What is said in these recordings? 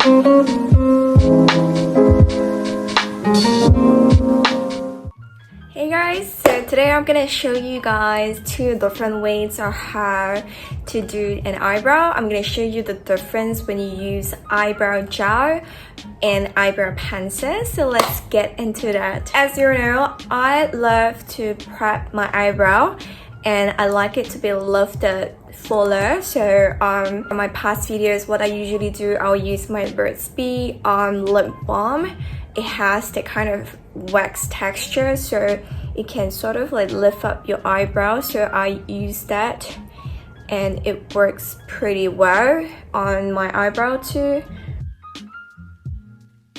Hey guys, so today I'm gonna show you guys two different ways of how to do an eyebrow. I'm gonna show you the difference when you use eyebrow gel and eyebrow pencil. So let's get into that. As you know, I love to prep my eyebrow and I like it to be lifted fuller. So on my past videos, what I usually do, I'll use my Burt lip balm. It has the kind of wax texture, so it can sort of like lift up your eyebrow. So I use that and it works pretty well on my eyebrow too.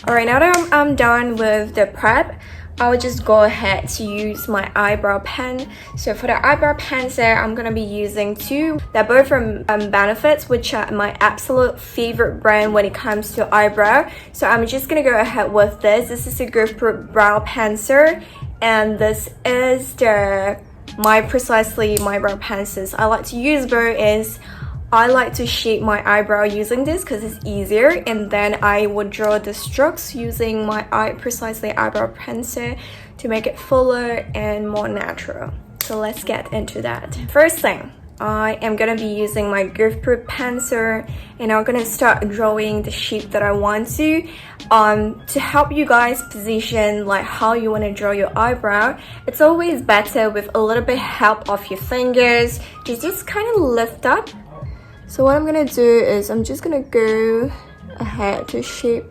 Alright, now that I'm done with the prep, I'll just go ahead to use my eyebrow pen. So for the eyebrow pencil, I'm gonna be using two. They're both from Benefits, which are my absolute favorite brand when it comes to eyebrow. So I'm just gonna go ahead with this. This is a Goodproof brow pencil, and this is the My brow pencils. I like to use both is I like to shape my eyebrow using this because it's easier, and then I would draw the strokes using my eyebrow pencil to make it fuller and more natural. So let's get into that. First thing, I am gonna be using my Goodproof pencil and I'm gonna start drawing the shape that I want to help you guys position like how you want to draw your eyebrow. It's always better with a little bit help of your fingers to just kind of lift up. So what I'm gonna do is I'm just gonna go ahead to shape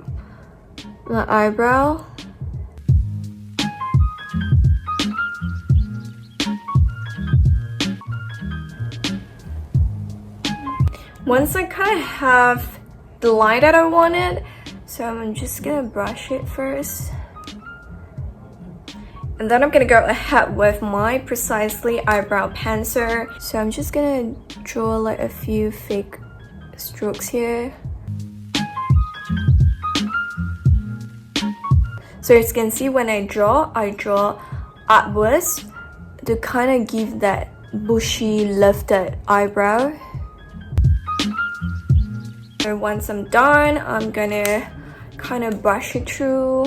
my eyebrow. Once I kind of have the line that I wanted, so I'm just gonna brush it first. And then I'm gonna go ahead with my eyebrow pencil. So I'm just gonna draw like a few fake strokes here. So as you can see, when I draw upwards to kind of give that bushy lifted eyebrow. And once I'm done, I'm gonna kind of brush it through.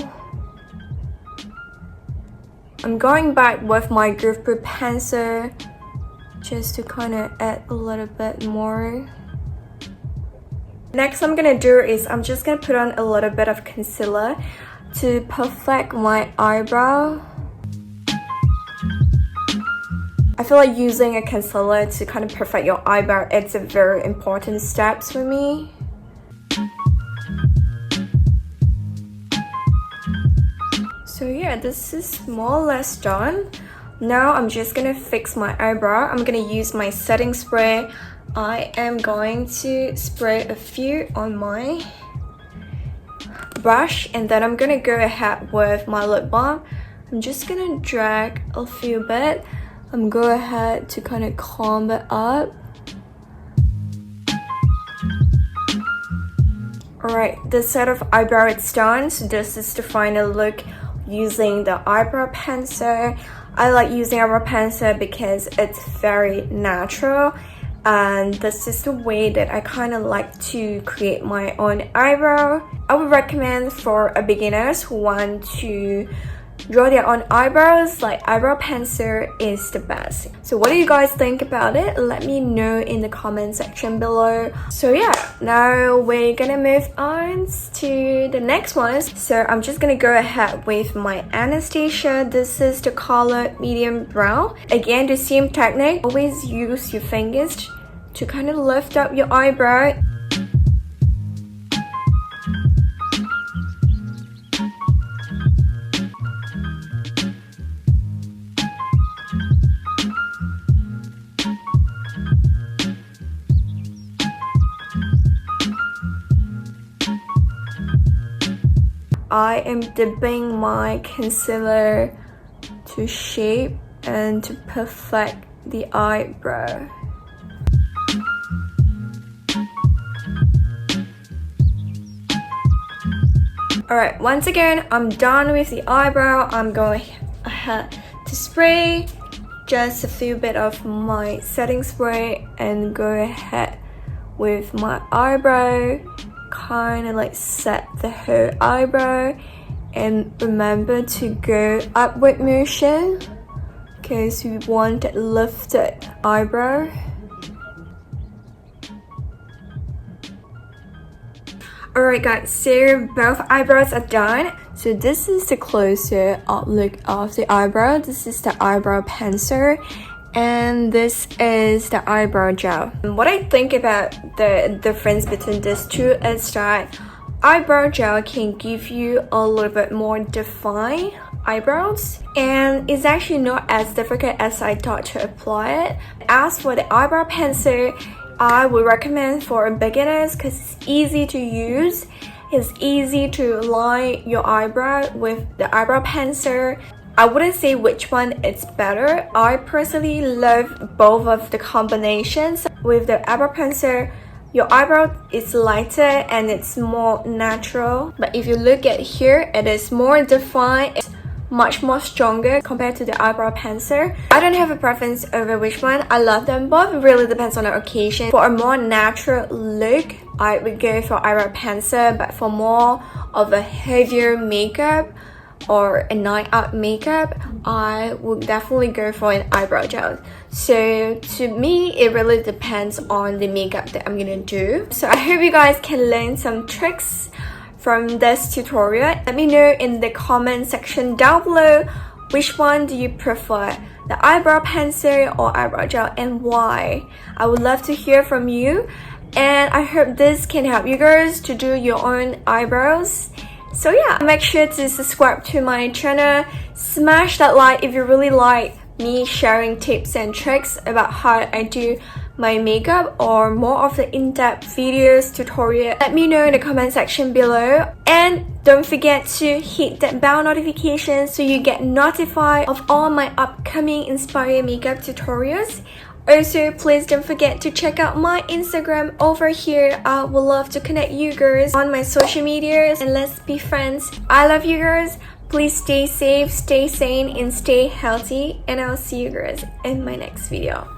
I'm going back with my Goodproof pencil just to kind of add a little bit more. Next I'm gonna do is I'm just gonna put on a little bit of concealer to perfect my eyebrow. I feel like using a concealer to kind of perfect your eyebrow, it's a very important step for me. So yeah, this is more or less done. Now I'm just gonna fix my eyebrow. I'm gonna use my setting spray. I am going to spray a few on my brush, and then I'm gonna go ahead with my lip balm. I'm just gonna drag a few bit. I'm go ahead to kind of comb it up. Alright, this set of eyebrow is done. So this is the final look using the eyebrow pencil. I like using eyebrow pencil because it's very natural, and this is the way that I kind of like to create my own eyebrow. I would recommend for a beginners who want to draw their own eyebrows, like eyebrow pencil is the best. So what do you guys think about it? Let me know in the comment section below. So yeah, now we're gonna move on to the next one. So I'm just gonna go ahead with my Anastasia. This is the color medium brown. Again, the same technique. Always use your fingers to kind of lift up your eyebrow. I am dipping my concealer to shape and to perfect the eyebrow. Alright, once again, I'm done with the eyebrow. I'm going ahead to spray just a few bit of my setting spray and go ahead with my eyebrow, kind of like set the whole eyebrow, and remember to go upward motion because we want a lifted eyebrow. Alright guys, so both eyebrows are done. So this is the closer look of the eyebrow. This is the eyebrow pencil, and this is the eyebrow gel. And what I think about the difference between these two is that eyebrow gel can give you a little bit more defined eyebrows, and it's actually not as difficult as I thought to apply it. As for the eyebrow pencil, I would recommend for beginners because it's easy to use. It's easy to line your eyebrow with the eyebrow pencil. I wouldn't say which one is better. I personally love both of the combinations. With the eyebrow pencil, your eyebrow is lighter and it's more natural. But if you look at here, it is more defined. It's much more stronger compared to the eyebrow pencil. I don't have a preference over which one. I love them both. It really depends on the occasion. For a more natural look, I would go for eyebrow pencil, but for more of a heavier makeup or a night out makeup, I would definitely go for an eyebrow gel. So to me, it really depends on the makeup that I'm gonna do. So I hope you guys can learn some tricks from this tutorial. Let me know in the comment section down below, which one do you prefer, the eyebrow pencil or eyebrow gel, and why. I would love to hear from you, and I hope this can help you girls to do your own eyebrows. So yeah, make sure to subscribe to my channel, smash that like if you really like me sharing tips and tricks about how I do my makeup or more of the in-depth videos, tutorial. Let me know in the comment section below, and don't forget to hit that bell notification so you get notified of all my upcoming inspiring makeup tutorials. Also, please don't forget to check out my Instagram over here. I would love to connect you girls on my social medias, and let's be friends. I love you girls. Please stay safe, stay sane, and stay healthy, and I'll see you girls in my next video.